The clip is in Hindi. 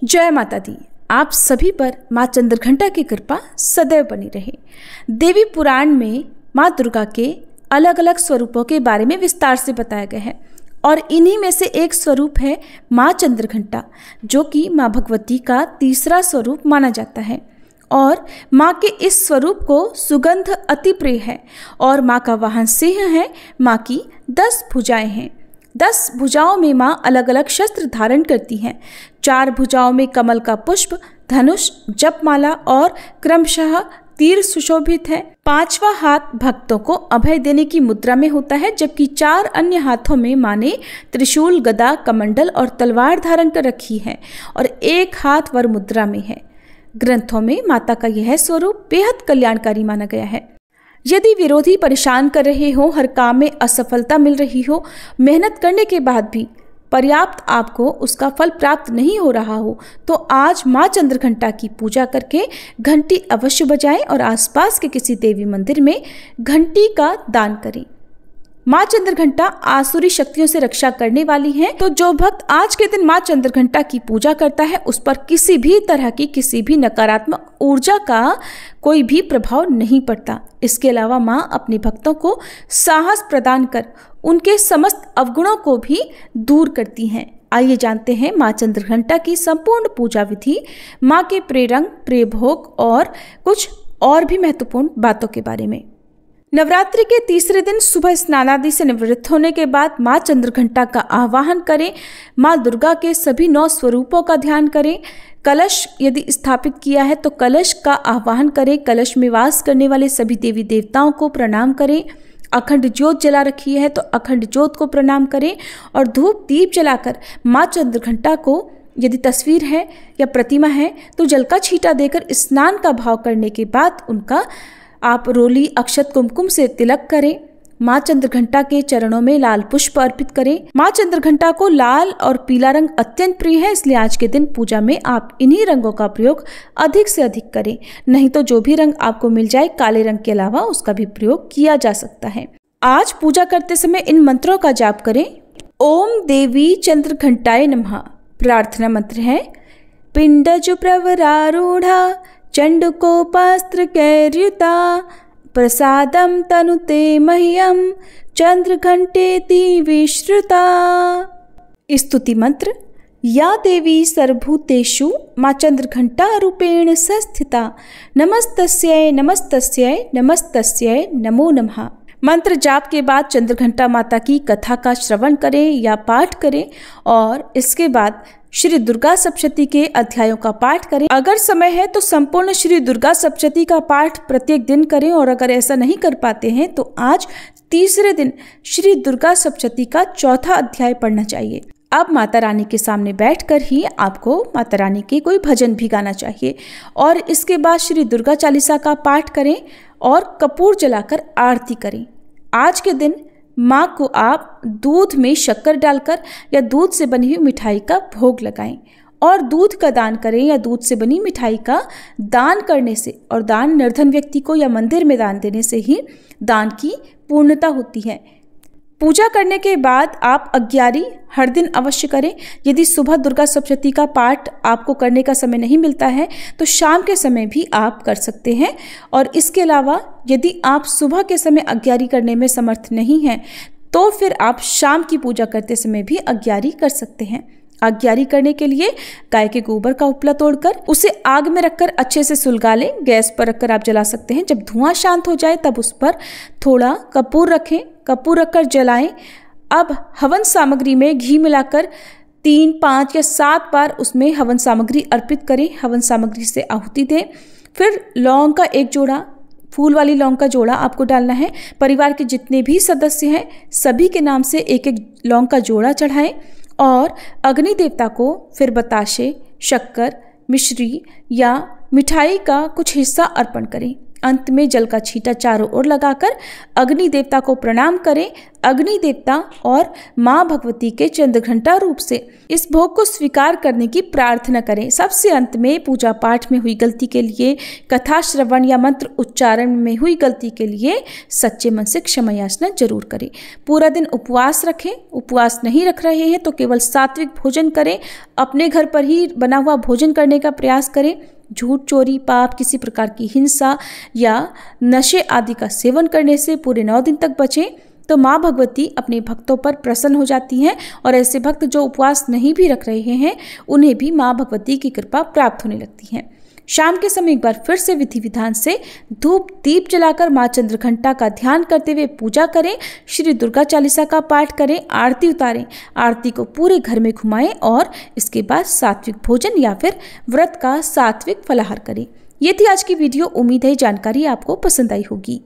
जय माता दी। आप सभी पर माँ चंद्रघंटा की कृपा सदैव बनी रहे। देवी पुराण में माँ दुर्गा के अलग अलग स्वरूपों के बारे में विस्तार से बताया गया है और इन्हीं में से एक स्वरूप है माँ चंद्रघंटा, जो कि माँ भगवती का तीसरा स्वरूप माना जाता है। और माँ के इस स्वरूप को सुगंध अति प्रिय है और माँ का वाहन सिंह है। माँ की 10 भुजाएं हैं। 10 भुजाओं में माँ अलग अलग शस्त्र धारण करती हैं। 4 भुजाओं में कमल का पुष्प, धनुष, जपमाला और क्रमशः तीर सुशोभित है। 5वां हाथ भक्तों को अभय देने की मुद्रा में होता है, जबकि 4 अन्य हाथों में माँ ने त्रिशूल, गदा, कमंडल और तलवार धारण कर रखी है और एक हाथ वर मुद्रा में है। ग्रंथों में माता का यह स्वरूप बेहद कल्याणकारी माना गया है। यदि विरोधी परेशान कर रहे हो, हर काम में असफलता मिल रही हो, मेहनत करने के बाद भी पर्याप्त आपको उसका फल प्राप्त नहीं हो रहा हो, तो आज माँ चंद्रघंटा की पूजा करके घंटी अवश्य बजाएं और आसपास के किसी देवी मंदिर में घंटी का दान करें। माँ चंद्रघंटा आसुरी शक्तियों से रक्षा करने वाली है, तो जो भक्त आज के दिन माँ चंद्रघंटा की पूजा करता है उस पर किसी भी तरह की किसी भी नकारात्मक ऊर्जा का कोई भी प्रभाव नहीं पड़ता। इसके अलावा माँ अपने भक्तों को साहस प्रदान कर उनके समस्त अवगुणों को भी दूर करती हैं। आइए जानते हैं माँ चंद्रघंटा की संपूर्ण पूजा विधि, माँ के प्रिय रंग, प्रिय भोग और कुछ और भी महत्वपूर्ण बातों के बारे में। नवरात्रि के तीसरे दिन सुबह स्नानादि से निवृत्त होने के बाद माँ चंद्रघंटा का आवाहन करें। माँ दुर्गा के सभी 9 स्वरूपों का ध्यान करें। कलश यदि स्थापित किया है तो कलश का आवाहन करें। कलश में वास करने वाले सभी देवी देवताओं को प्रणाम करें। अखंड ज्योत जला रखी है तो अखंड ज्योत को प्रणाम करें और धूप दीप जलाकर माँ चंद्रघंटा को, यदि तस्वीर है या प्रतिमा है तो जल का छींटा देकर स्नान का भाव करने के बाद उनका आप रोली, अक्षत, कुमकुम से तिलक करें। माँ चंद्रघंटा के चरणों में लाल पुष्प अर्पित करें। माँ चंद्रघंटा को लाल और पीला रंग अत्यंत प्रिय है, इसलिए आज के दिन पूजा में आप इन्हीं रंगों का प्रयोग अधिक से अधिक करें। नहीं तो जो भी रंग आपको मिल जाए, काले रंग के अलावा उसका भी प्रयोग किया जा सकता है। आज पूजा करते समय इन मंत्रों का जाप करें। ओम देवी चंद्रघंटाय नमः। प्रार्थना मंत्र है पिंडज प्रवरारूढ़ा चंडकोपास्त्र कैर्युता प्रसादम तनुते मह्यम चंद्रघंटेति विश्रुता। स्तुति मंत्र या देवी सर्वभूतेषु माँ चंद्रघंटा रूपेण संस्थिता नमस्तस्यै नमस्तस्यै नमस्तस्यै नमो नमः। मंत्र जाप के बाद चंद्रघंटा माता की कथा का श्रवण करें या पाठ करें और इसके बाद श्री दुर्गा सप्तशती के अध्यायों का पाठ करें। अगर समय है तो संपूर्ण श्री दुर्गा सप्तशती का पाठ प्रत्येक दिन करें और अगर ऐसा नहीं कर पाते हैं तो आज तीसरे दिन श्री दुर्गा सप्तशती का 4था अध्याय पढ़ना चाहिए। अब माता रानी के सामने बैठकर ही आपको माता रानी के कोई भजन भी गाना चाहिए और इसके बाद श्री दुर्गा चालीसा का पाठ करें और कपूर जलाकर आरती करें। आज के दिन माँ को आप दूध में शक्कर डालकर या दूध से बनी हुई मिठाई का भोग लगाएं और दूध का दान करें या दूध से बनी मिठाई का दान करने से और दान निर्धन व्यक्ति को या मंदिर में दान देने से ही दान की पूर्णता होती है। पूजा करने के बाद आप अग्यारी हर दिन अवश्य करें। यदि सुबह दुर्गा सप्तशती का पाठ आपको करने का समय नहीं मिलता है तो शाम के समय भी आप कर सकते हैं और इसके अलावा यदि आप सुबह के समय अग्यारी करने में समर्थ नहीं हैं तो फिर आप शाम की पूजा करते समय भी अग्यारी कर सकते हैं। अग्यारी करने के लिए गाय के गोबर का उपला तोड़कर उसे आग में रखकर अच्छे से सुलगा लें। गैस पर रखकर आप जला सकते हैं। जब धुआं शांत हो जाए तब उस पर थोड़ा कपूर रखें, कपूर रखकर जलाएं। अब हवन सामग्री में घी मिलाकर 3, 5 या 7 बार उसमें हवन सामग्री अर्पित करें। हवन सामग्री से आहुति दें। फिर लौंग का एक जोड़ा, फूल वाली लौंग का जोड़ा आपको डालना है। परिवार के जितने भी सदस्य हैं सभी के नाम से एक एक लौंग का जोड़ा चढ़ाएं और अग्नि देवता को फिर बताशे, शक्कर, मिश्री या मिठाई का कुछ हिस्सा अर्पण करें। अंत में जल का छींटा चारों ओर लगाकर अग्नि देवता को प्रणाम करें। अग्नि देवता और माँ भगवती के चंद्रघंटा रूप से इस भोग को स्वीकार करने की प्रार्थना करें। सबसे अंत में पूजा पाठ में हुई गलती के लिए, कथा श्रवण या मंत्र उच्चारण में हुई गलती के लिए सच्चे मन से क्षमा याचना जरूर करें। पूरा दिन उपवास रखें। उपवास नहीं रख रहे हैं तो केवल सात्विक भोजन करें। अपने घर पर ही बना हुआ भोजन करने का प्रयास करें। झूठ, चोरी, पाप, किसी प्रकार की हिंसा या नशे आदि का सेवन करने से पूरे 9 दिन तक बचें। तो माँ भगवती अपने भक्तों पर प्रसन्न हो जाती हैं और ऐसे भक्त जो उपवास नहीं भी रख रहे हैं उन्हें भी माँ भगवती की कृपा प्राप्त होने लगती है। शाम के समय एक बार फिर से विधि विधान से धूप दीप जलाकर माँ चंद्रघंटा का ध्यान करते हुए पूजा करें। श्री दुर्गा चालीसा का पाठ करें, आरती उतारें। आरती को पूरे घर में घुमाएं और इसके बाद सात्विक भोजन या फिर व्रत का सात्विक फलाहार करें। ये थी आज की वीडियो। उम्मीद है जानकारी आपको पसंद आई होगी।